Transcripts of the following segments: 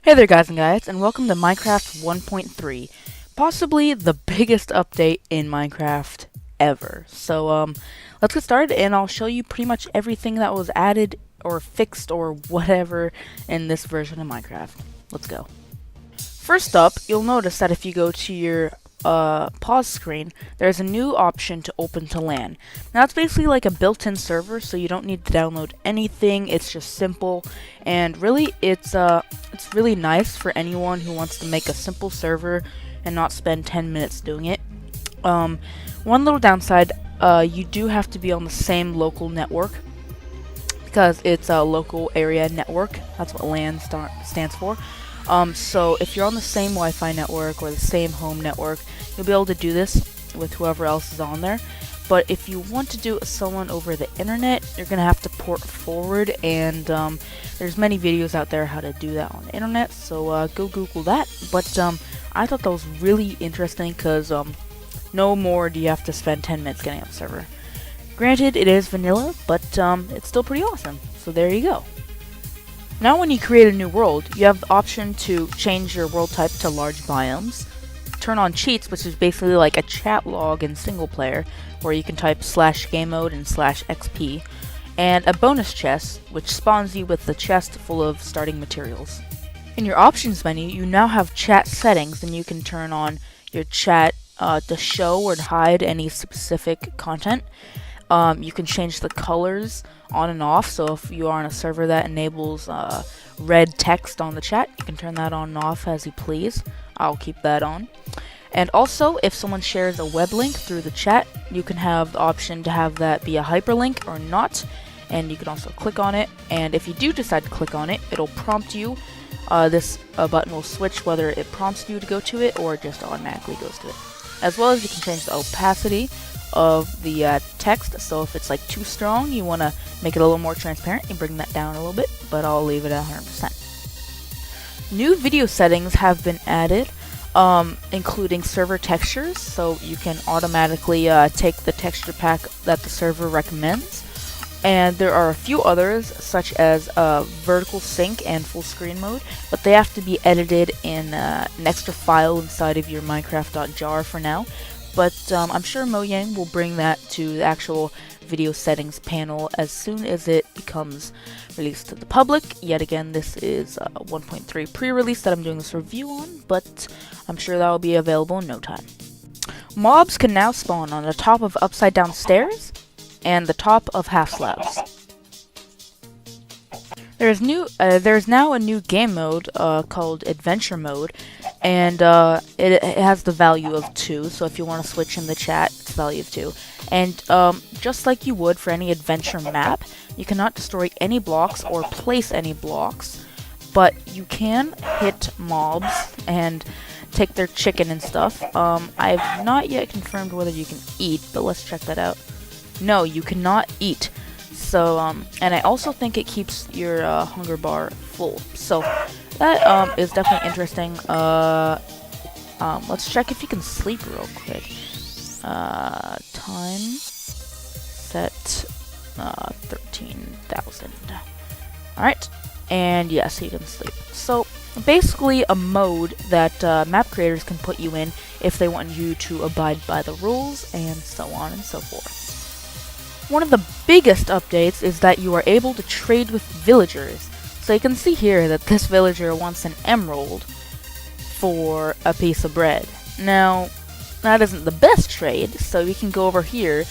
Hey there guys and welcome to Minecraft 1.3, possibly the biggest update in Minecraft ever. So let's get started and I'll show you pretty much everything that was added or fixed or whatever in this version of Minecraft. Let's go. First up, you'll notice that if you go to your pause screen, there's a new option to open to LAN. Now it's basically like a built-in server, so you don't need to download anything. It's just simple, and really it's really nice for anyone who wants to make a simple server and not spend 10 minutes doing it. One little downside, you do have to be on the same local network because it's a local area network. That's what LAN stands for. So if you're on the same Wi-Fi network or the same home network, you'll be able to do this with whoever else is on there. But if you want to do someone over the internet, you're gonna have to port forward, and there's many videos out there how to do that on the internet. So go Google that. But I thought that was really interesting because no more do you have to spend 10 minutes getting up a server. Granted, it is vanilla, but it's still pretty awesome. So there you go. Now when you create a new world, you have the option to change your world type to large biomes, turn on cheats, which is basically like a chat log in single player, where you can type /game mode and /xp, and a bonus chest, which spawns you with the chest full of starting materials. In your options menu, you now have chat settings, and you can turn on your chat to show or to hide any specific content. You can change the colors on and off, so if you are on a server that enables red text on the chat, you can turn that on and off as you please. I'll keep that on. And also, if someone shares a web link through the chat, you can have the option to have that be a hyperlink or not, and you can also click on it, and if you do decide to click on it, it'll prompt you. This button will switch whether it prompts you to go to it or it just automatically goes to it. As well as you can change the opacity of the text, so if it's like too strong, you want to make it a little more transparent, you bring that down a little bit, but I'll leave it at 100%. New video settings have been added, including server textures, so you can automatically take the texture pack that the server recommends. And there are a few others, such as vertical sync and full screen mode, but they have to be edited in an extra file inside of your Minecraft.jar for now. But I'm sure Mojang will bring that to the actual video settings panel as soon as it becomes released to the public. Yet again, this is 1.3 pre-release that I'm doing this review on, but I'm sure that will be available in no time. Mobs can now spawn on the top of upside down stairs and the top of half slabs. There's now a new game mode called Adventure Mode, and it has the value of 2, so if you want to switch in the chat, it's the value of 2. And just like you would for any adventure map, you cannot destroy any blocks or place any blocks, but you can hit mobs and take their chicken and stuff. I've not yet confirmed whether you can eat, but let's check that out. No, you cannot eat. So, and I also think it keeps your hunger bar full. So, that is definitely interesting. Let's check if you can sleep real quick. Time set 13,000. Alright, and yes, you can sleep. So, basically a mode that map creators can put you in if they want you to abide by the rules, and so on and so forth. One of the biggest updates is that you are able to trade with villagers. So you can see here that this villager wants an emerald for a piece of bread. Now, that isn't the best trade, so you can go over here,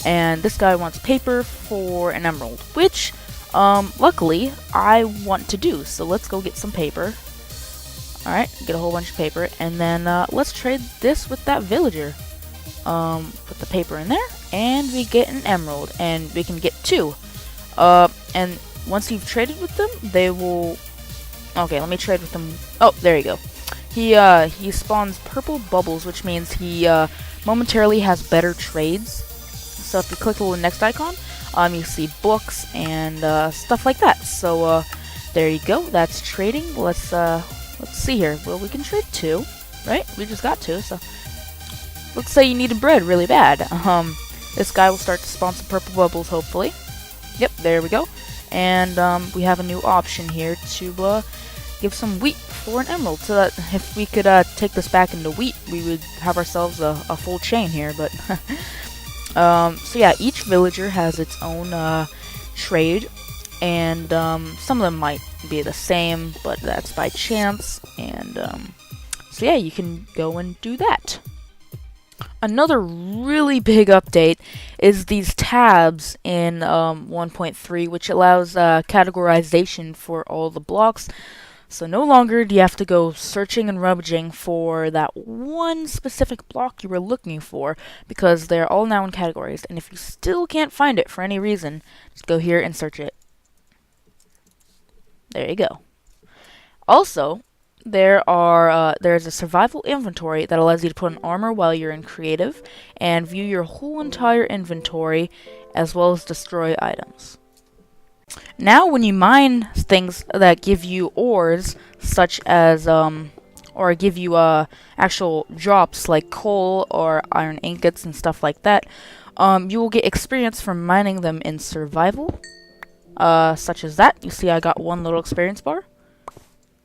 and this guy wants paper for an emerald, which, luckily, I want to do. So let's go get some paper. Alright, get a whole bunch of paper, and then let's trade this with that villager. Put the paper in there, and we get an emerald, and we can get 2. And once you've traded with them, they will... Okay, let me trade with them. Oh, there you go. He spawns purple bubbles, which means he momentarily has better trades. So if you click the little next icon, you see books and stuff like that. So there you go. That's trading. Let's see here. Well, we can trade 2, right? We just got 2, so let's say you needed bread really bad. This guy will start to spawn some purple bubbles, hopefully. Yep, there we go. And we have a new option here to give some wheat for an emerald, so that if we could take this back into wheat, we would have ourselves a full chain here. But so yeah, each villager has its own trade, and some of them might be the same, but that's by chance. And so yeah, you can go and do that. Another really big update is these tabs in 1.3, which allows categorization for all the blocks. So no longer do you have to go searching and rummaging for that one specific block you were looking for, because they're all now in categories. And if you still can't find it for any reason, just go here and search it. There you go. Also, there's a survival inventory that allows you to put on armor while you're in creative, and view your whole entire inventory, as well as destroy items. Now when you mine things that give you ores, such as or give you actual drops like coal or iron ingots and stuff like that, you will get experience from mining them in survival, such as that. You see I got one little experience bar.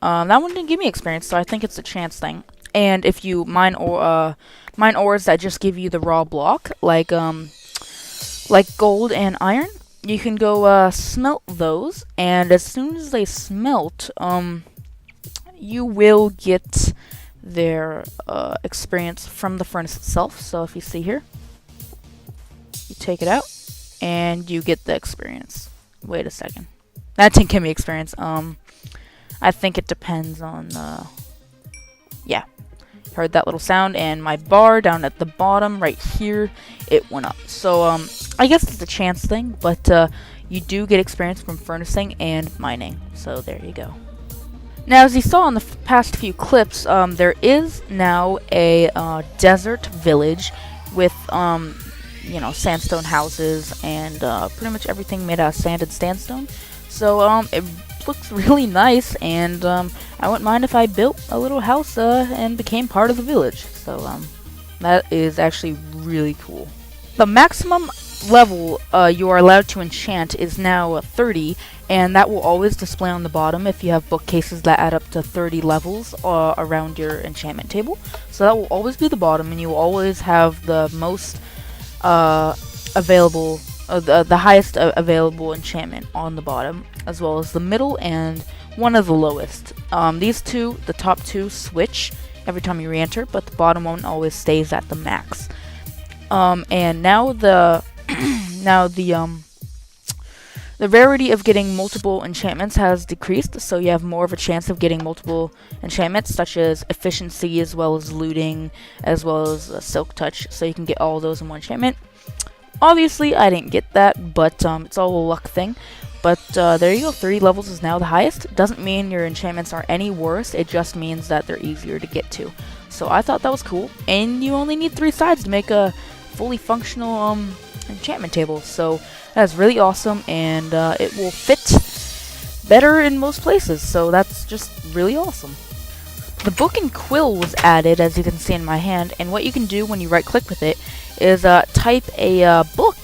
That one didn't give me experience, so I think it's a chance thing. And if you mine ores that just give you the raw block, like gold and iron, you can go smelt those, and as soon as they smelt, you will get their experience from the furnace itself. So if you see here, you take it out, and you get the experience. Wait a second. That didn't give me experience. I think it depends on, yeah. Heard that little sound, and my bar down at the bottom right here, it went up. So, I guess it's a chance thing, but you do get experience from furnacing and mining. So there you go. Now, as you saw in the past few clips, there is now a desert village with, you know, sandstone houses and pretty much everything made out of sand and sandstone. So, it looks really nice, and I wouldn't mind if I built a little house and became part of the village. So that is actually really cool. The maximum level you are allowed to enchant is now 30, and that will always display on the bottom if you have bookcases that add up to 30 levels around your enchantment table. So that will always be the bottom, and you will always have the most available, the highest available enchantment on the bottom, as well as the middle and one of the lowest. These two, the top two, switch every time you re-enter, but the bottom one always stays at the max. And now the the rarity of getting multiple enchantments has decreased, so you have more of a chance of getting multiple enchantments, such as efficiency, as well as looting, as well as silk touch, so you can get all those in one enchantment. Obviously, I didn't get that, but it's all a luck thing. But there you go, 30 levels is now the highest. Doesn't mean your enchantments are any worse, it just means that they're easier to get to. So I thought that was cool, and you only need 3 sides to make a fully functional enchantment table. So that's really awesome, and it will fit better in most places, so that's just really awesome. The book and quill was added, as you can see in my hand, and what you can do when you right click with it is type a book,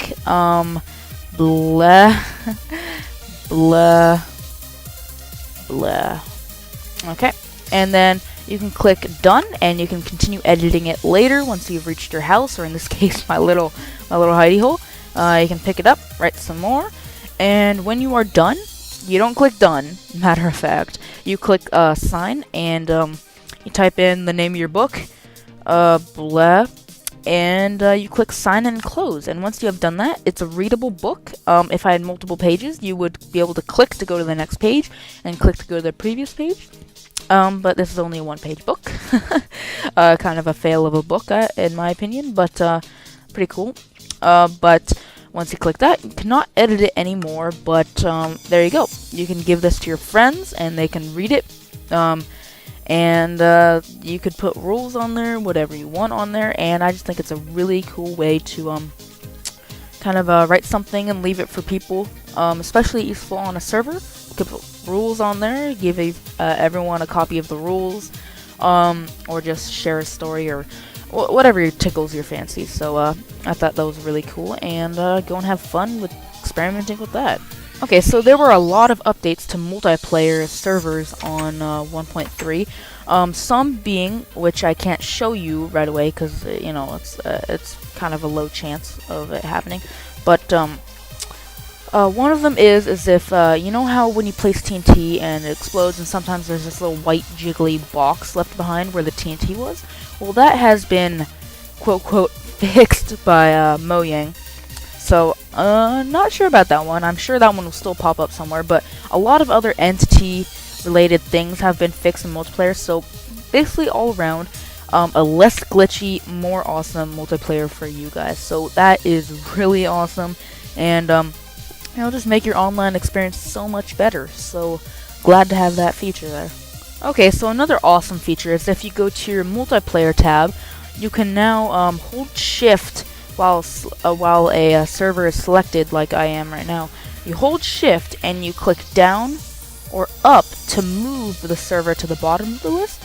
blah, blah, blah. Okay, and then you can click done, and you can continue editing it later once you've reached your house, or in this case, my little hidey hole. You can pick it up, write some more, and when you are done, you don't click done. Matter of fact, you click sign, and you type in the name of your book, blah. And you click sign and close, and once you have done that, it's a readable book. If I had multiple pages, you would be able to click to go to the next page and click to go to the previous page. But this is only a 1-page book. Kind of a fail of a book, in my opinion, but pretty cool. But once you click that, you cannot edit it anymore, but there you go. You can give this to your friends, and they can read it. And you could put rules on there, whatever you want on there, and I just think it's a really cool way to kind of write something and leave it for people, especially useful on a server. You could put rules on there, give everyone a copy of the rules, or just share a story, or whatever tickles your fancy. So I thought that was really cool, and go and have fun with experimenting with that. Okay, so there were a lot of updates to multiplayer servers on 1.3. Some being, which I can't show you right away because you know it's kind of a low chance of it happening. But one of them is if you know how when you place TNT and it explodes, and sometimes there's this little white jiggly box left behind where the TNT was. Well, that has been quote quote fixed by Mojang. So, not sure about that one. I'm sure that one will still pop up somewhere, but a lot of other entity-related things have been fixed in multiplayer, so basically all around, a less glitchy, more awesome multiplayer for you guys. So that is really awesome, and, it'll just make your online experience so much better. So, glad to have that feature there. Okay, so another awesome feature is if you go to your multiplayer tab, you can now, hold shift while a server is selected, like I am right now. You hold shift and you click down or up to move the server to the bottom of the list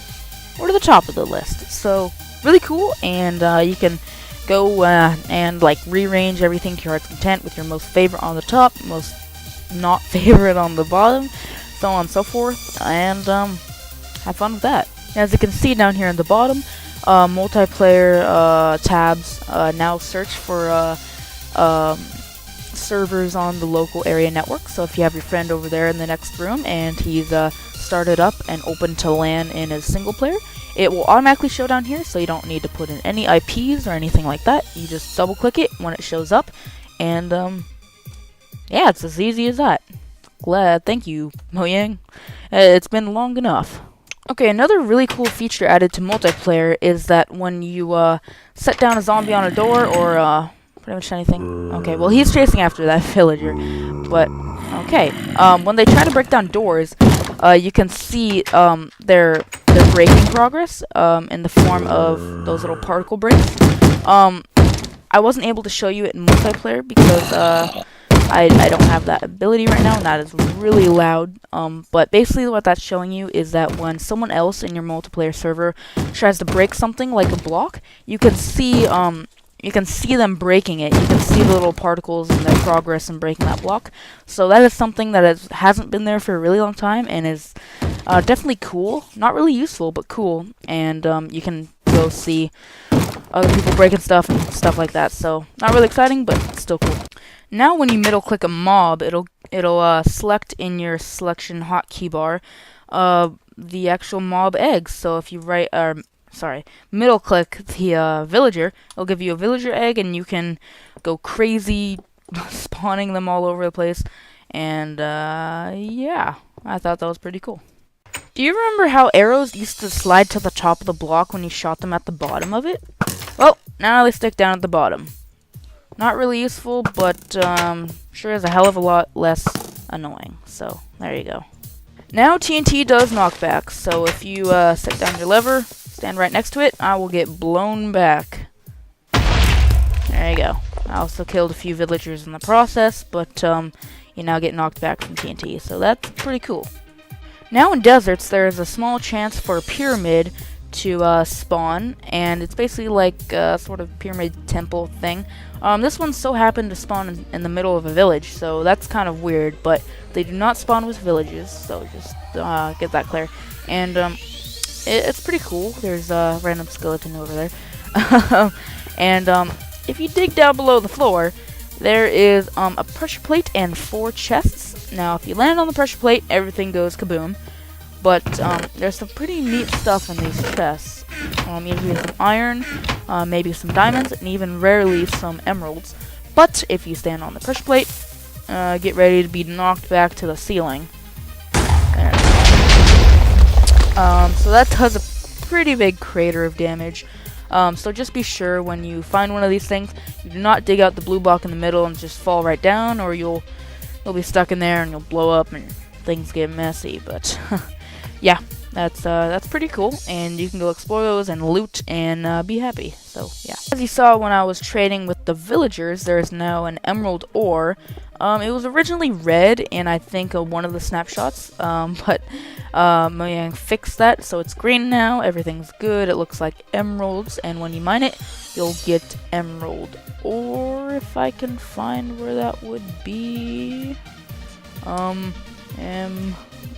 or to the top of the list. So really cool, and you can go and like rearrange everything to your heart's content with your most favorite on the top, most not favorite on the bottom, so on and so forth, and have fun with that. As you can see down here in the bottom, multiplayer tabs now search for servers on the local area network. So if you have your friend over there in the next room and he's started up and open to LAN in his single player, it will automatically show down here, so you don't need to put in any IPs or anything like that. You just double click it when it shows up, and yeah, it's as easy as that. Thank you, Mojang. It's been long enough. Okay, another really cool feature added to multiplayer is that when you set down a zombie on a door or pretty much anything. Okay, well, he's chasing after that villager, but okay. When they try to break down doors, you can see their breaking progress in the form of those little particle breaks. I wasn't able to show you it in multiplayer because I don't have that ability right now, and that is really loud. But basically what that's showing you is that when someone else in your multiplayer server tries to break something like a block, you can see them breaking it. You can see the little particles and their progress in breaking that block. So that is something that hasn't been there for a really long time, and is definitely cool. Not really useful, but cool. And you can go see other people breaking stuff and stuff like that. So not really exciting, but still cool. Now when you middle click a mob, it'll select in your selection hotkey bar the actual mob eggs. So if you middle click the villager, it'll give you a villager egg, and you can go crazy spawning them all over the place. And yeah, I thought that was pretty cool. Do you remember how arrows used to slide to the top of the block when you shot them at the bottom of it? Well, now they stick down at the bottom. Not really useful, but sure is a hell of a lot less annoying. So there you go. Now TNT does knockback, so if you set down your lever, stand right next to it, I will get blown back. There you go. I also killed a few villagers in the process, but you now get knocked back from TNT, so that's pretty cool. Now in deserts, there is a small chance for a pyramid to spawn, and it's basically like a sort of pyramid temple thing. This one so happened to spawn in the middle of a village, so that's kind of weird, but they do not spawn with villages, so just get that clear. And it's pretty cool. There's a random skeleton over there. And if you dig down below the floor, there is a pressure plate and 4 chests. Now if you land on the pressure plate, everything goes kaboom. But there's some pretty neat stuff in these chests. Usually some iron, maybe some diamonds, and even rarely some emeralds. But if you stand on the pressure plate, get ready to be knocked back to the ceiling. There. So that does a pretty big crater of damage. So just be sure when you find one of these things, you do not dig out the blue block in the middle and just fall right down, or you'll be stuck in there and you'll blow up and things get messy. But yeah, that's pretty cool, and you can go explore those and loot and be happy. So yeah, as you saw when I was trading with the villagers, there is now an emerald ore. It was originally red in I think one of the snapshots, but Mojang fixed that, so it's green now. Everything's good. It looks like emeralds, and when you mine it, you'll get emerald ore. If I can find where that would be.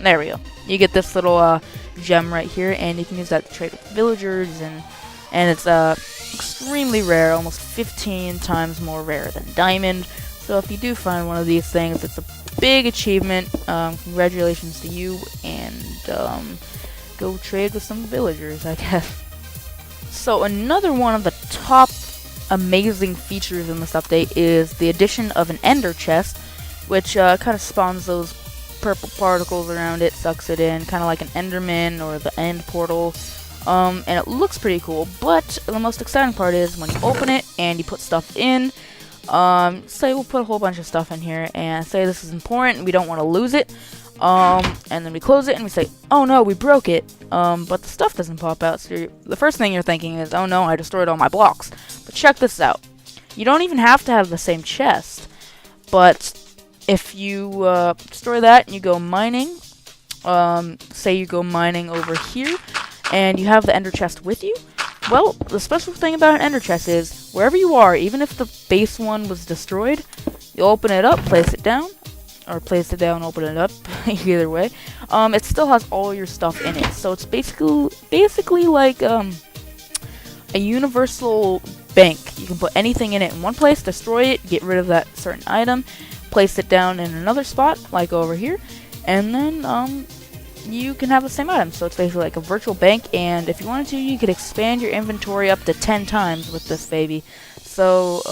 There we go. You get this little gem right here, and you can use that to trade with villagers, and it's extremely rare, almost 15 times more rare than diamond. So if you do find one of these things, it's a big achievement. Congratulations to you, and go trade with some villagers, I guess. So another one of the top amazing features in this update is the addition of an ender chest, which kind of spawns those purple particles around it, sucks it in, kind of like an enderman or the end portal. And it looks pretty cool, but the most exciting part is when you open it and you put stuff in. Say we'll put a whole bunch of stuff in here and say this is important, we don't want to lose it. And then we close it and we say, oh no, we broke it. But the stuff doesn't pop out. So the first thing you're thinking is, oh no, I destroyed all my blocks. But check this out. You don't even have to have the same chest. But if you destroy that and you go mining, say you go mining over here, and you have the ender chest with you, well, the special thing about an ender chest is, wherever you are, even if the base one was destroyed, you open it up, place it down, or place it down, open it up, either way, it still has all your stuff in it. So it's basically like a universal bank. You can put anything in it in one place, destroy it, get rid of that certain item, place it down in another spot, like over here, and then you can have the same item. So it's basically like a virtual bank, and if you wanted to, you could expand your inventory up to 10 times with this baby. So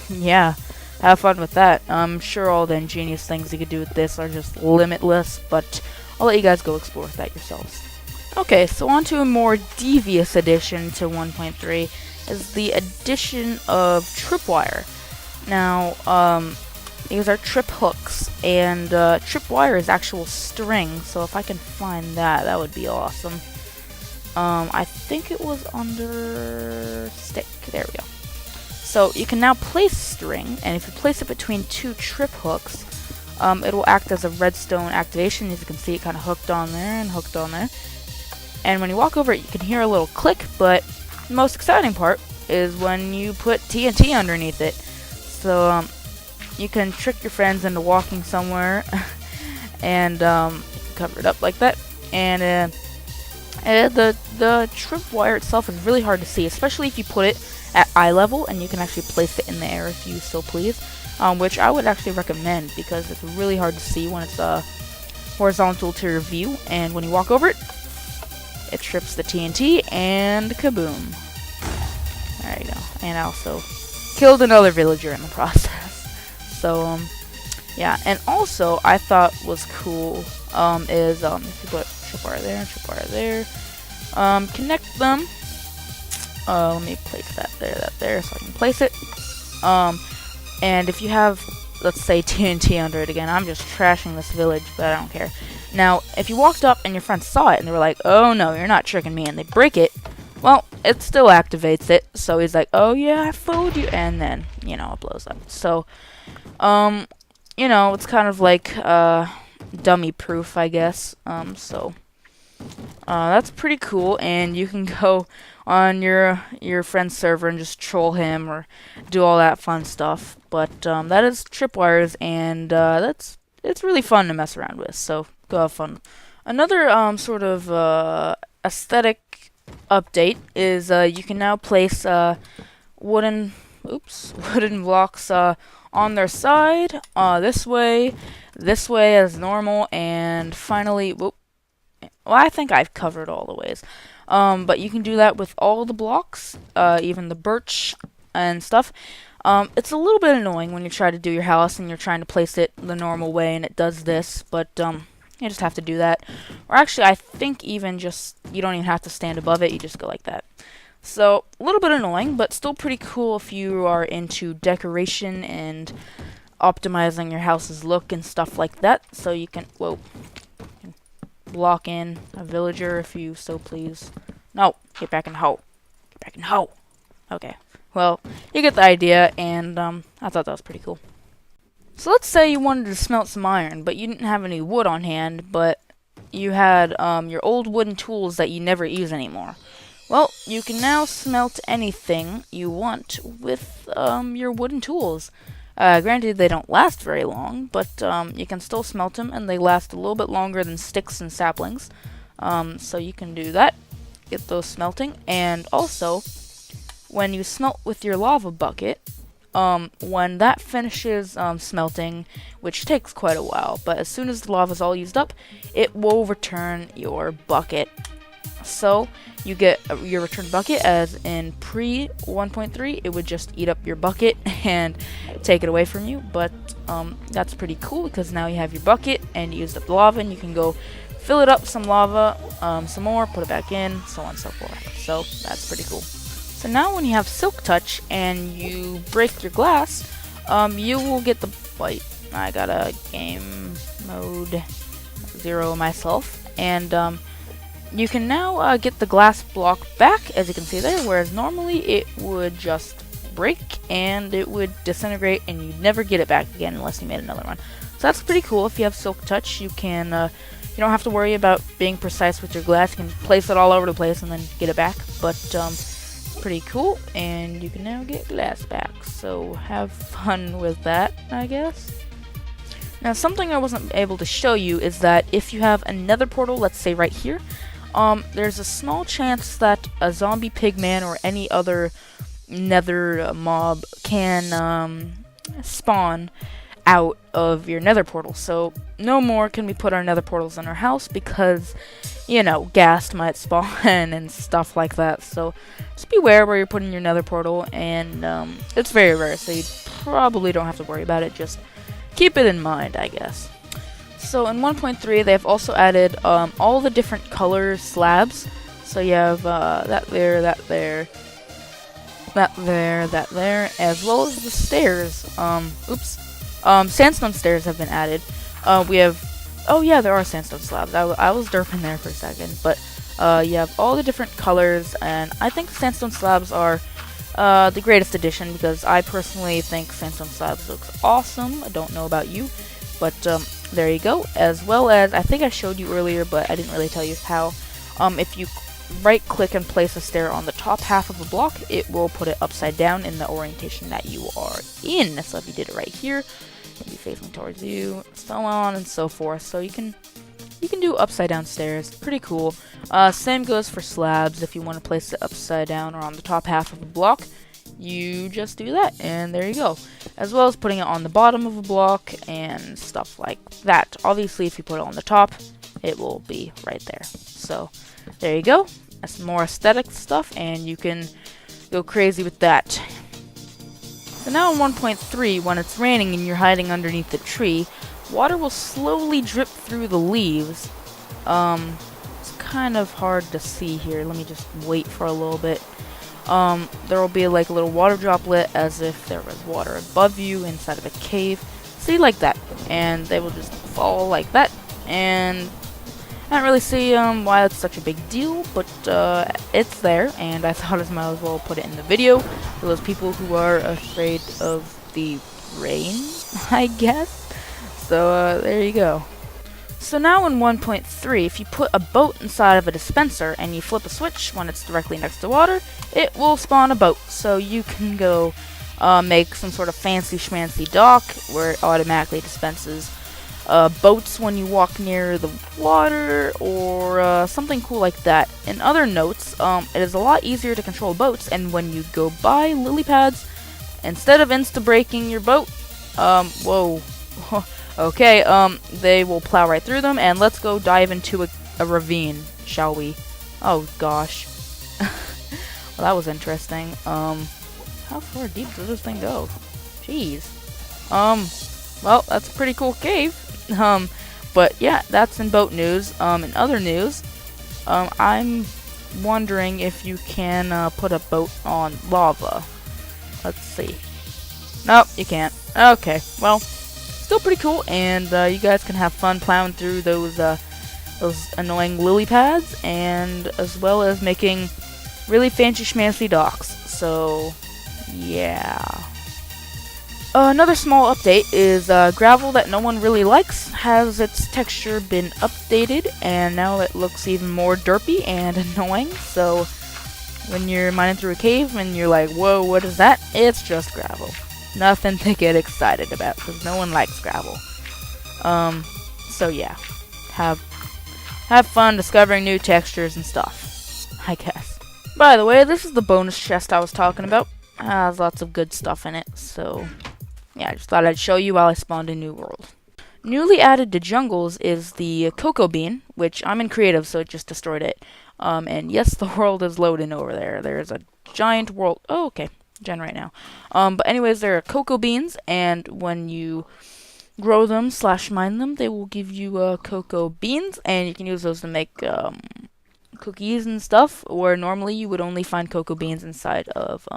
yeah, have fun with that. I'm sure all the ingenious things you could do with this are just limitless, but I'll let you guys go explore with that yourselves. Okay, so on to a more devious addition to 1.3 is the addition of tripwire. Now, these are trip hooks, and tripwire is actual string, so if I can find that, that would be awesome. I think it was under stick. There we go. So you can now place string, and if you place it between two trip hooks, it will act as a redstone activation. As you can see, it kind of hooked on there and hooked on there. And when you walk over it, you can hear a little click, but the most exciting part is when you put TNT underneath it. So you can trick your friends into walking somewhere and cover it up like that. And the tripwire itself is really hard to see, especially if you put it at eye level, and you can actually place it in the air if you so please, which I would actually recommend because it's really hard to see when it's horizontal to your view. And when you walk over it, it trips the TNT and kaboom. There you go. And I also killed another villager in the process. So, yeah, and also I thought was cool is if you put tripwire there, connect them. Let me place that there, so I can place it. And if you have, let's say, TNT under it again, I'm just trashing this village, but I don't care. Now, if you walked up and your friends saw it and they were like, oh no, you're not tricking me, and they break it, well, it still activates it. So he's like, oh yeah, I fooled you, and then, you know, it blows up. So, you know, it's kind of like dummy proof, I guess. So that's pretty cool, and you can go on your friend's server and just troll him or do all that fun stuff. But that is tripwires, and it's really fun to mess around with. So go have fun. Another sort of aesthetic update is you can now place wooden blocks on their side, this way as normal, and finally, well, I think I've covered all the ways. But you can do that with all the blocks, even the birch and stuff. It's a little bit annoying when you try to do your house and you're trying to place it the normal way and it does this, but you just have to do that. Or actually, I think even just, you don't even have to stand above it, you just go like that. So, a little bit annoying, but still pretty cool if you are into decoration and optimizing your house's look and stuff like that. So you can, block in a villager if you so please. No, get back in the hole. Get back in the hole. Okay, well, you get the idea, and I thought that was pretty cool. So let's say you wanted to smelt some iron, but you didn't have any wood on hand, but you had your old wooden tools that you never use anymore. Well, you can now smelt anything you want with your wooden tools. Granted, they don't last very long, but you can still smelt them, and they last a little bit longer than sticks and saplings. So you can do that, get those smelting, and also, when you smelt with your lava bucket, when that finishes smelting, which takes quite a while, but as soon as the lava's all used up, it will return your bucket. So you get your return bucket, as in pre 1.3 it would just eat up your bucket and take it away from you, but that's pretty cool because now you have your bucket and you used up the lava, and you can go fill it up some lava, some more, put it back in, so on and so forth. So that's pretty cool. So now when you have Silk Touch and you break your glass, you will get the... Wait, I got a game mode 0 myself, and you can now get the glass block back, as you can see there, whereas normally it would just break and it would disintegrate and you'd never get it back again unless you made another one. So that's pretty cool. If you have Silk Touch, you can you don't have to worry about being precise with your glass. You can place it all over the place and then get it back, but it's pretty cool, and you can now get glass back, so have fun with that, I guess. Now, something I wasn't able to show you is that if you have a nether portal, let's say right here, there's a small chance that a zombie pigman or any other nether mob can spawn out of your nether portal. So no more can we put our nether portals in our house because, you know, ghast might spawn and stuff like that. So just beware where you're putting your nether portal, and it's very rare, so you probably don't have to worry about it. Just keep it in mind, I guess. So in 1.3 they've also added all the different color slabs. So you have that there, that there, that there, that there, as well as the stairs. Sandstone stairs have been added. We have... Oh yeah, there are sandstone slabs. I was derping there for a second. But you have all the different colors, and I think sandstone slabs are the greatest addition because I personally think sandstone slabs looks awesome. I don't know about you, but there you go. As well as, I think I showed you earlier, but I didn't really tell you how. If you right click and place a stair on the top half of a block, it will put it upside down in the orientation that you are in. So if you did it right here, it'll be facing towards you, so on and so forth. So you can do upside down stairs. Pretty cool. Same goes for slabs. If you want to place it upside down or on the top half of a block, you just do that, and there you go. As well as putting it on the bottom of a block and stuff like that. Obviously, if you put it on the top, it will be right there. So there you go. That's more aesthetic stuff, and you can go crazy with that. So now in 1.3, when it's raining and you're hiding underneath the tree, water will slowly drip through the leaves. It's kind of hard to see here. Let me just wait for a little bit. There will be like a little water droplet as if there was water above you inside of a cave. See, like that. And they will just fall like that. And I don't really see why it's such a big deal, but it's there, and I thought I might as well put it in the video for those people who are afraid of the rain, I guess. So there you go. So now in 1.3, if you put a boat inside of a dispenser and you flip a switch when it's directly next to water, it will spawn a boat. So you can go make some sort of fancy schmancy dock where it automatically dispenses boats when you walk near the water, or something cool like that. In other notes, it is a lot easier to control boats, and when you go by lily pads, instead of insta-breaking your boat, whoa, okay, they will plow right through them, and let's go dive into a ravine, shall we? Oh gosh. Well, that was interesting. How far deep does this thing go? Jeez. Well, that's a pretty cool cave. But yeah, that's in boat news. In other news, I'm wondering if you can put a boat on lava. Let's see. Nope, you can't. Okay, well, still pretty cool, and you guys can have fun plowing through those annoying lily pads, and as well as making really fancy schmancy docks. So yeah. Another small update is gravel that no one really likes has its texture been updated, and now it looks even more derpy and annoying. So when you're mining through a cave and you're like, whoa, what is that? It's just gravel. nothing to get excited about because no one likes gravel. So yeah, have fun discovering new textures and stuff, I guess. By the way, this is the bonus chest I was talking about. It has lots of good stuff in it, so yeah, I just thought I'd show you while I spawned a new world. Newly added to jungles is the cocoa bean, which I'm in creative, so it just destroyed it. And yes, the world is loading over there. There's a giant world. Oh, okay, generate now. But anyways, there are cocoa beans, and when you grow them / mine them, they will give you cocoa beans, and you can use those to make cookies and stuff, where normally you would only find cocoa beans inside of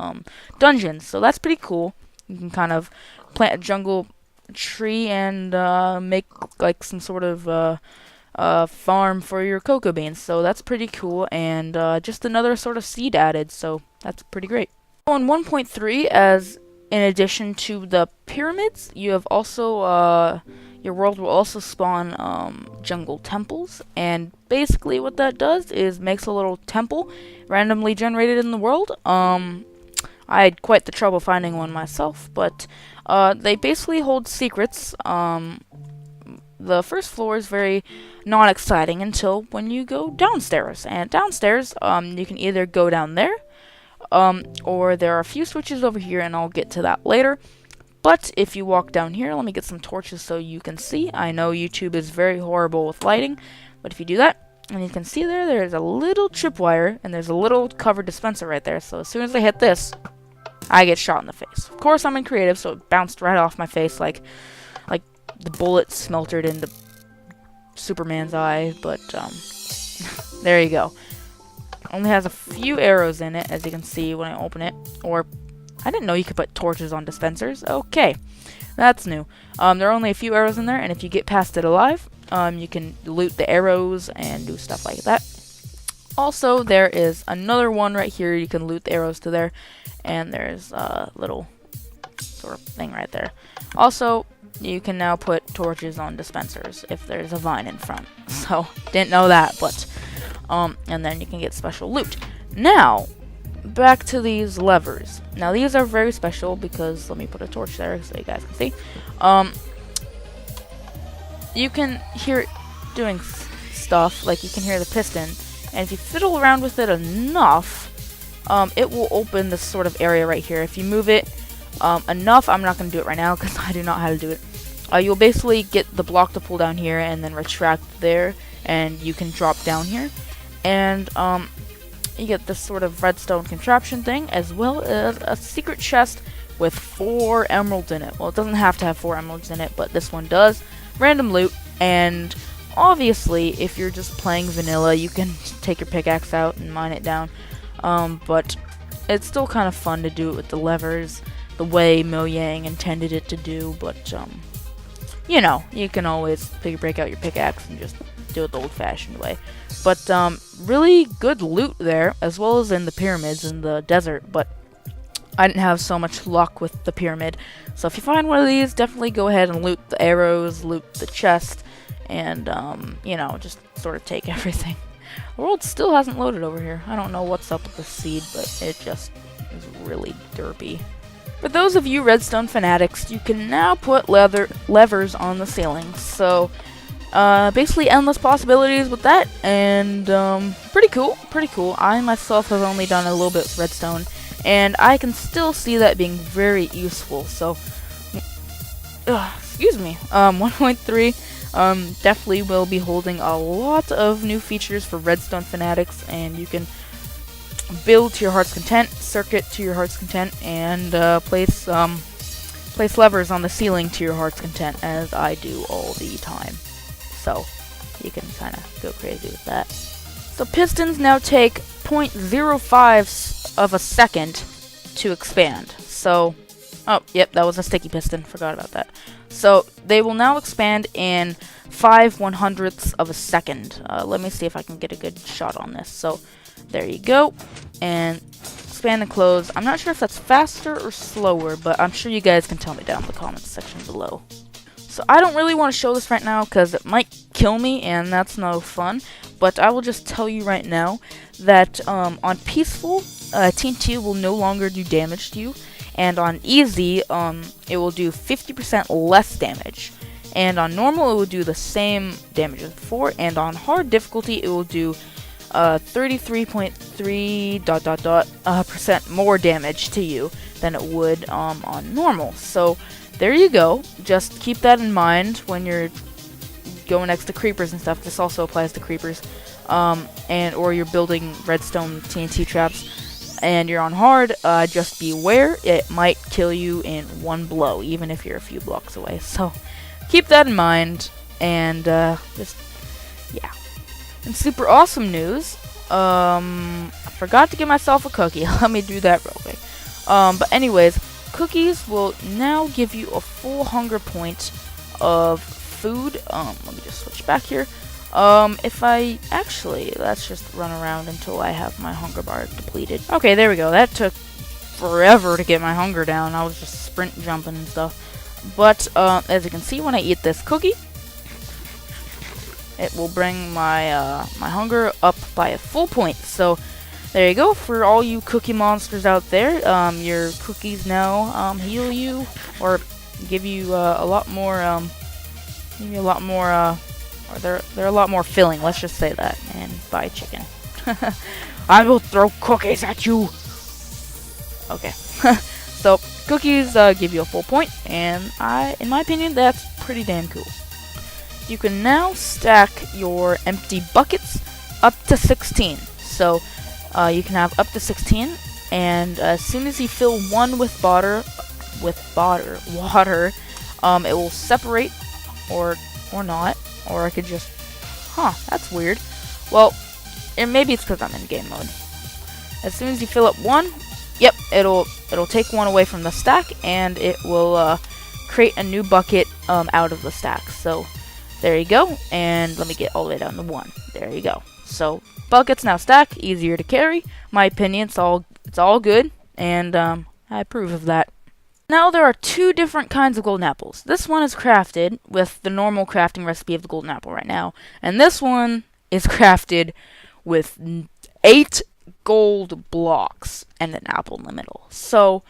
dungeons. So that's pretty cool. You can kind of plant a jungle tree and make like some sort of farm for your cocoa beans. So that's pretty cool, and just another sort of seed added, so that's pretty great. On 1.3, as in addition to the pyramids, you have also your world will also spawn jungle temples, and basically what that does is makes a little temple randomly generated in the world. I had quite the trouble finding one myself, but they basically hold secrets. The first floor is very non-exciting until when you go downstairs, and downstairs you can either go down there, or there are a few switches over here, and I'll get to that later. But if you walk down here, let me get some torches so you can see. I know YouTube is very horrible with lighting, but if you do that, and you can see there's a little tripwire, and there's a little covered dispenser right there. So as soon as I hit this, I get shot in the face. Of course, I'm in creative, so it bounced right off my face like the bullet smeltered into Superman's eye. But there you go. Only has a few arrows in it, as you can see when I open it. Or I didn't know you could put torches on dispensers. Okay, that's new. There are only a few arrows in there, and if you get past it alive, you can loot the arrows and do stuff like that. Also, there is another one right here. You can loot the arrows to there, and there's a little sort of thing right there. Also, you can now put torches on dispensers if there's a vine in front. So, didn't know that, but and then you can get special loot. Now, back to these levers. Now, these are very special because, let me put a torch there so you guys can see. You can hear it doing stuff, like you can hear the piston, and if you fiddle around with it enough, it will open this sort of area right here. If you move it enough, I'm not going to do it right now because I do not know how to do it. You'll basically get the block to pull down here and then retract there, and you can drop down here. And you get this sort of redstone contraption thing, as well as a secret chest with 4 emeralds in it. Well, it doesn't have to have 4 emeralds in it, but this one does. Random loot, and obviously, if you're just playing vanilla, you can take your pickaxe out and mine it down. But it's still kind of fun to do it with the levers, the way Mojang intended it to do, but, you know, you can always break out your pickaxe and just do it the old-fashioned way. But, really good loot there, as well as in the pyramids in the desert, but I didn't have so much luck with the pyramid. So if you find one of these, definitely go ahead and loot the arrows, loot the chest, and, you know, just sort of take everything. The world still hasn't loaded over here. I don't know what's up with the seed, but it just is really derpy. For those of you redstone fanatics, you can now put levers on the ceiling. So, basically endless possibilities with that, and pretty cool. I myself have only done a little bit with redstone, and I can still see that being very useful. So, excuse me, 1.3 definitely will be holding a lot of new features for redstone fanatics, and you can build to your heart's content, circuit to your heart's content, and place levers on the ceiling to your heart's content, as I do all the time. So you can kind of go crazy with that. So pistons now take 0.05 of a second to expand. So, oh, yep, that was a sticky piston. Forgot about that. So they will now expand in 5/100ths of a second. Let me see if I can get a good shot on this. So there you go. And expand and close. I'm not sure if that's faster or slower, but I'm sure you guys can tell me down in the comments section below. So I don't really want to show this right now because it might kill me, and that's no fun. But I will just tell you right now that on Peaceful, TNT will no longer do damage to you. and on easy, it will do 50% less damage. And on normal, it will do the same damage as before, and on hard difficulty, it will do 33.3 percent more damage to you than it would on normal. So there you go. Just keep that in mind when you're going next to creepers and stuff. This also applies to creepers, or you're building redstone TNT traps, and you're on hard. Just beware; it might kill you in one blow, even if you're a few blocks away. So keep that in mind, and just yeah. And super awesome news. I forgot to get myself a cookie. Let me do that real quick. But anyways, cookies will now give you a full hunger point of food. Let me just switch back here. If I actually, let's just run around until I have my hunger bar depleted. Okay, there we go. That took forever to get my hunger down. I was just sprint jumping and stuff. But as you can see, when I eat this cookie, it will bring my my hunger up by a full point. So there you go. For all you cookie monsters out there, your cookies now heal you or give you a lot more. Or they're a lot more filling. Let's just say that. And bye, chicken. I will throw cookies at you. Okay. So cookies give you a full point, and in my opinion, that's pretty damn cool. You can now stack your empty buckets up to 16. So you can have up to 16, and as soon as you fill one with water, it will separate, or not, or I could just, that's weird. Well, maybe it's because I'm in game mode. As soon as you fill up one, yep, it'll take one away from the stack, and it will create a new bucket out of the stack. So there you go, and let me get all the way down to 1. There you go. So buckets now stack, easier to carry. My opinion, it's all good, and I approve of that. Now there are 2 different kinds of golden apples. This one is crafted with the normal crafting recipe of the golden apple right now, and this one is crafted with 8 gold blocks and an apple in the middle. So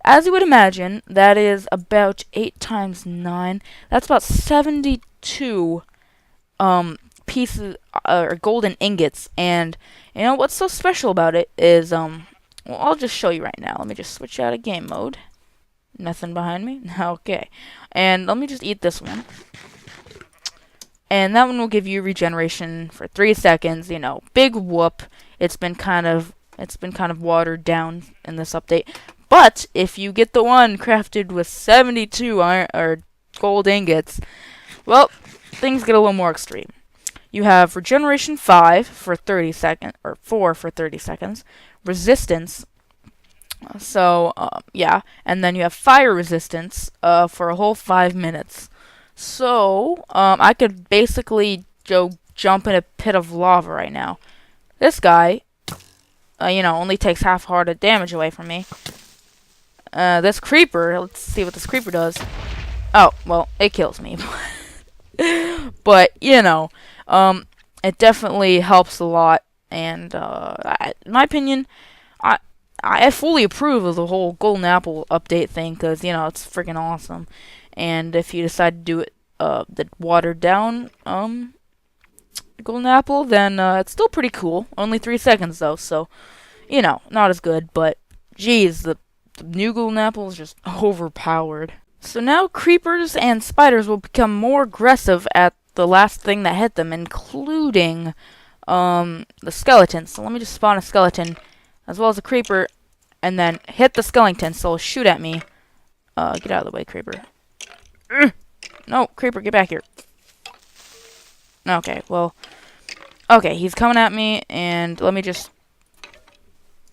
as you would imagine, that is about 8 times 9. That's about 72 pieces or golden ingots. And you know what's so special about it is well, I'll just show you right now. Let me just switch out of game mode. Nothing behind me. Okay. And let me just eat this one. And that one will give you regeneration for 3 seconds. You know, big whoop. It's been kind of watered down in this update. But if you get the one crafted with 72 iron or gold ingots, well, things get a little more extreme. You have regeneration 5 for 30 seconds, or 4 for 30 seconds. Resistance. So, yeah. And then you have fire resistance for a whole 5 minutes. So, I could basically go jump in a pit of lava right now. This guy, only takes half heart of damage away from me. This creeper, let's see what this creeper does. Oh, well, it kills me. But, it definitely helps a lot. And, in my opinion, I fully approve of the whole golden apple update thing, because, it's freaking awesome. And if you decide to do it, the watered down, golden apple, then, it's still pretty cool. Only 3 seconds, though, so, not as good, but, geez, the new golden apple is just overpowered. So now creepers and spiders will become more aggressive at the last thing that hit them, including, the skeleton. So let me just spawn a skeleton, as well as a creeper, and then hit the skeleton, so it'll shoot at me. Get out of the way, creeper. No, creeper, get back here. Okay, well, okay, he's coming at me, and let me just,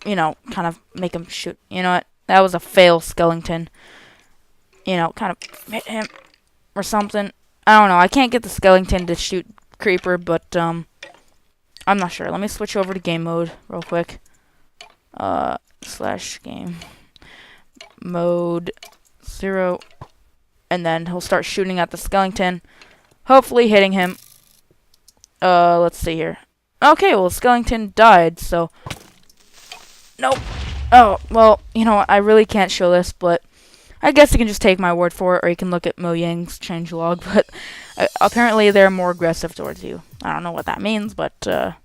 kind of make him shoot. You know what? That was a fail, skeleton. Kind of hit him, or something. I don't know, I can't get the skeleton to shoot creeper, but, I'm not sure. Let me switch over to game mode real quick. /game mode 0, and then he'll start shooting at the skeleton, hopefully hitting him. Let's see here. Okay, well, the skeleton died, so nope. Oh, well, you know what, I really can't show this, but I guess you can just take my word for it, or you can look at Mojang's changelog, but apparently they're more aggressive towards you. I don't know what that means, but, I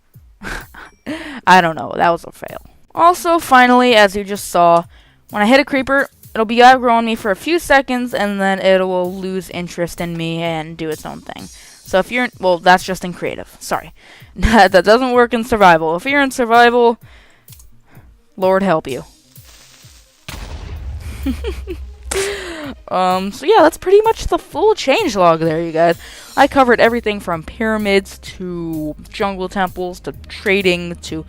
don't know, that was a fail. Also, finally, as you just saw, when I hit a creeper, it'll be aggro on me for a few seconds, and then it will lose interest in me and do its own thing. So if you're, well, that's just in creative, sorry. That doesn't work in survival. If you're in survival, Lord help you. So yeah, that's pretty much the full changelog there, you guys. I covered everything from pyramids to jungle temples to trading to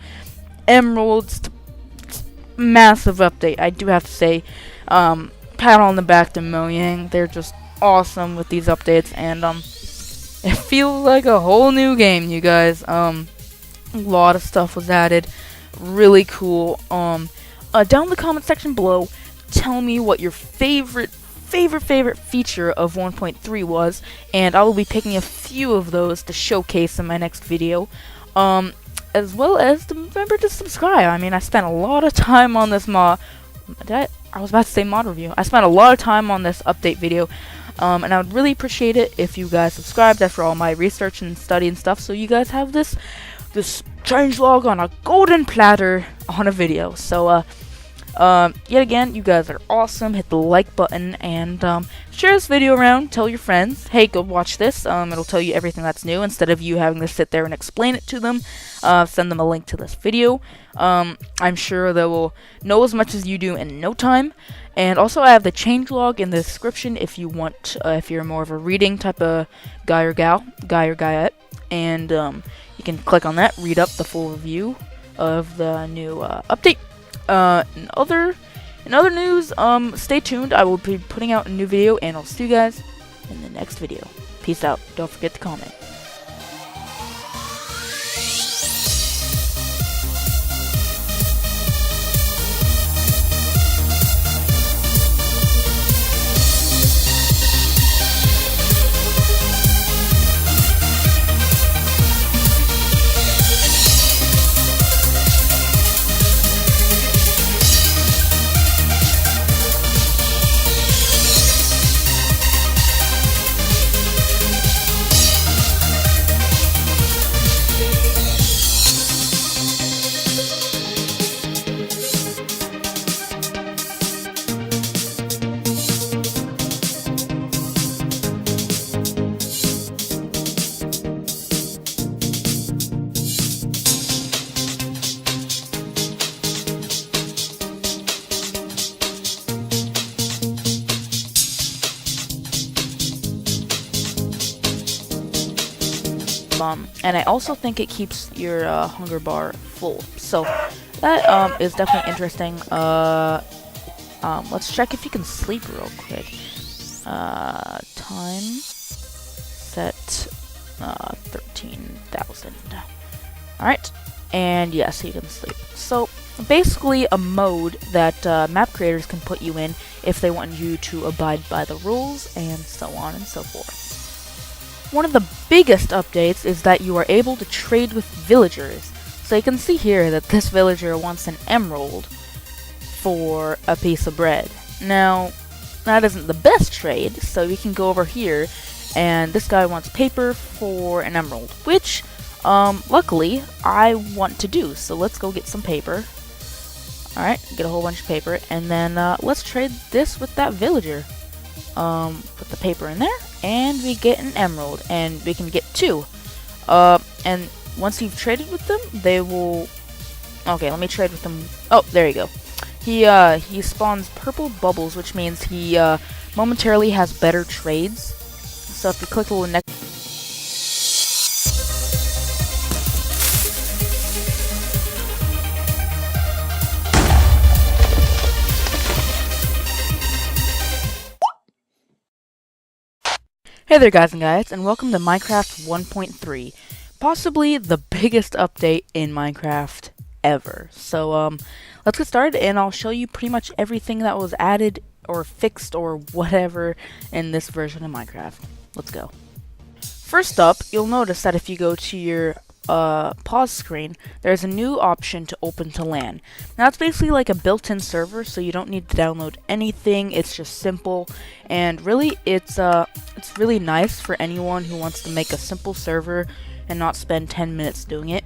emeralds to massive update. I do have to say, pat on the back to Mojang. They're just awesome with these updates, and it feels like a whole new game, you guys. A lot of stuff was added. Really cool. Down in the comment section below, tell me what your favorite feature of 1.3 was, and I will be picking a few of those to showcase in my next video. As well as remember to subscribe. I mean, I spent a lot of time on this I was about to say mod review. I spent a lot of time on this update video, and I would really appreciate it if you guys subscribed after all my research and study and stuff, so you guys have this changelog on a golden platter on a video. So, yet again, you guys are awesome. Hit the like button and share this video around. Tell your friends, hey, go watch this. It'll tell you everything that's new instead of you having to sit there and explain it to them. Send them a link to this video. I'm sure they will know as much as you do in no time. And also, I have the changelog in the description if you want, if you're more of a reading type of guy or guyette. And you can click on that, read up the full review of the new update. In other news, stay tuned. I will be putting out a new video, and I'll see you guys in the next video. Peace out. Don't forget to comment. And I also think it keeps your hunger bar full. So that is definitely interesting. Let's check if you can sleep real quick. Time set 13,000. Alright, and yes, you can sleep. So basically a mode that map creators can put you in if they want you to abide by the rules and so on and so forth. One of the biggest updates is that you are able to trade with villagers. So you can see here that this villager wants an emerald for a piece of bread. Now, that isn't the best trade, so you can go over here, and this guy wants paper for an emerald, which, luckily, I want to do. So let's go get some paper. Alright, get a whole bunch of paper, and then let's trade this with that villager. Put the paper in there, and we get an emerald, and we can get 2. And once you've traded with them, they will... Okay, let me trade with them. Oh, there you go. He spawns purple bubbles, which means he momentarily has better trades. So if you click the little next... Hey there guys and guys, and welcome to Minecraft 1.3, possibly the biggest update in Minecraft ever. So let's get started, and I'll show you pretty much everything that was added or fixed or whatever in this version of Minecraft. Let's go. First up, you'll notice that if you go to your pause screen, there's a new option to open to LAN. Now it's basically like a built-in server, so you don't need to download anything. It's just simple, and really it's really nice for anyone who wants to make a simple server and not spend 10 minutes doing it.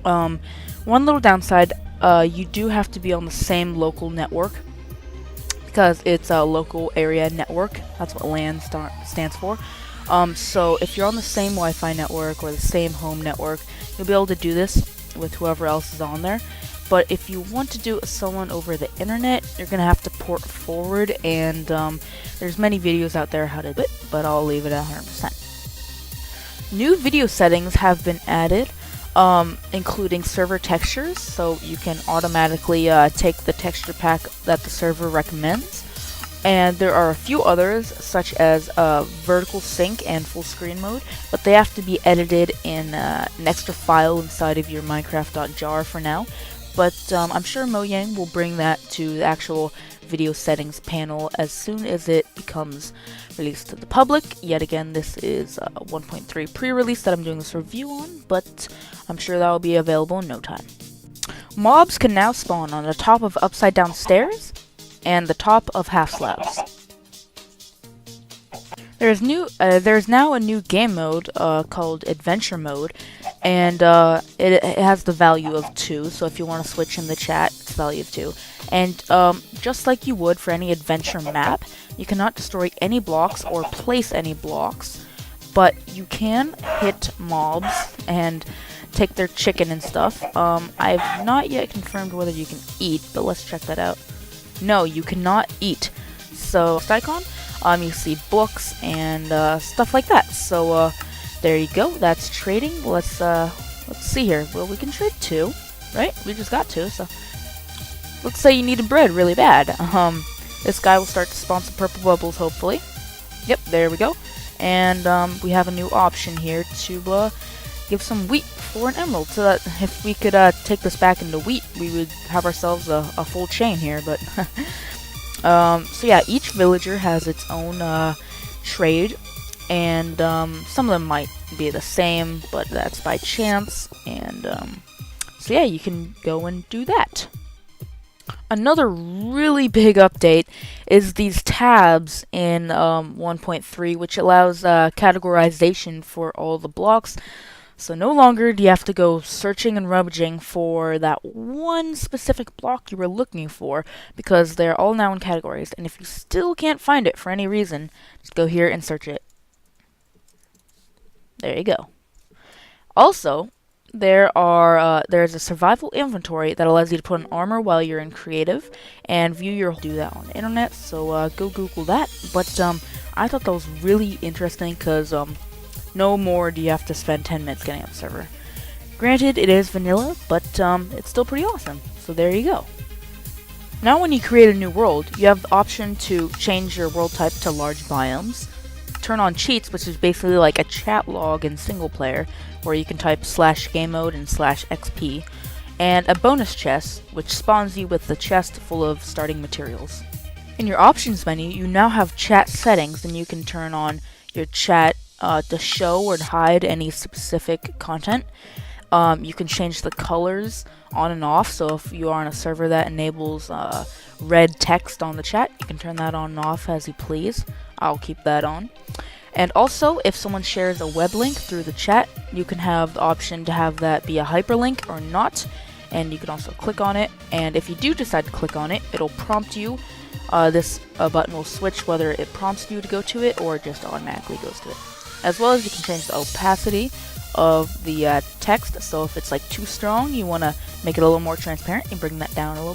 One little downside, you do have to be on the same local network, because it's a local area network. That's what LAN stands for. So if you're on the same Wi-Fi network or the same home network, you'll be able to do this with whoever else is on there. But if you want to do it with someone over the internet, you're going to have to port forward, and there's many videos out there how to do it, but I'll leave it at 100%. New video settings have been added, including server textures, so you can automatically take the texture pack that the server recommends. And there are a few others, such as vertical sync and full screen mode, but they have to be edited in an extra file inside of your Minecraft.jar for now. But I'm sure Mojang will bring that to the actual video settings panel as soon as it becomes released to the public. Yet again, this is 1.3 pre-release that I'm doing this review on, but I'm sure that will be available in no time. Mobs can now spawn on the top of upside down stairs and the top of half slabs. There's now a new game mode called Adventure Mode, and it has the value of 2, so if you want to switch in the chat, it's value of 2. And just like you would for any adventure map, you cannot destroy any blocks or place any blocks, but you can hit mobs and take their chicken and stuff. I've not yet confirmed whether you can eat, but let's check that out. No, you cannot eat. So, icon, you see books and stuff like that. So, there you go. That's trading. Let's see here. Well, we can trade 2, right? We just got 2. So, let's say you needed bread really bad. This guy will start to spawn some purple bubbles, hopefully. Yep, there we go. And we have a new option here to give some wheat for an emerald, so that if we could take this back into wheat, we would have ourselves a full chain here. But so yeah, each villager has its own trade, and some of them might be the same, but that's by chance. And so yeah, you can go and do that. Another really big update is these tabs in 1.3, which allows categorization for all the blocks. So no longer do you have to go searching and rummaging for that one specific block you were looking for, because they're all now in categories. And if you still can't find it for any reason, just go here and search it. There you go. Also, there's a survival inventory that allows you to put on armor while you're in creative and view your do that on the internet. So go Google that. But I thought that was really interesting, because no more do you have to spend 10 minutes getting up the server. Granted, it is vanilla, but it's still pretty awesome. So there you go. Now when you create a new world, you have the option to change your world type to large biomes, turn on cheats, which is basically like a chat log in single player, where you can type /game mode and /XP, and a bonus chest, which spawns you with the chest full of starting materials. In your options menu, you now have chat settings, and you can turn on your chat to show or to hide any specific content. You can change the colors on and off, so if you are on a server that enables red text on the chat, you can turn that on and off as you please. I'll keep that on. And also, if someone shares a web link through the chat, you can have the option to have that be a hyperlink or not, and you can also click on it. And if you do decide to click on it, it'll prompt you. This button will switch whether it prompts you to go to it or just automatically goes to it. As well as you can change the opacity of the text, so if it's like too strong, you want to make it a little more transparent, you bring that down a little bit.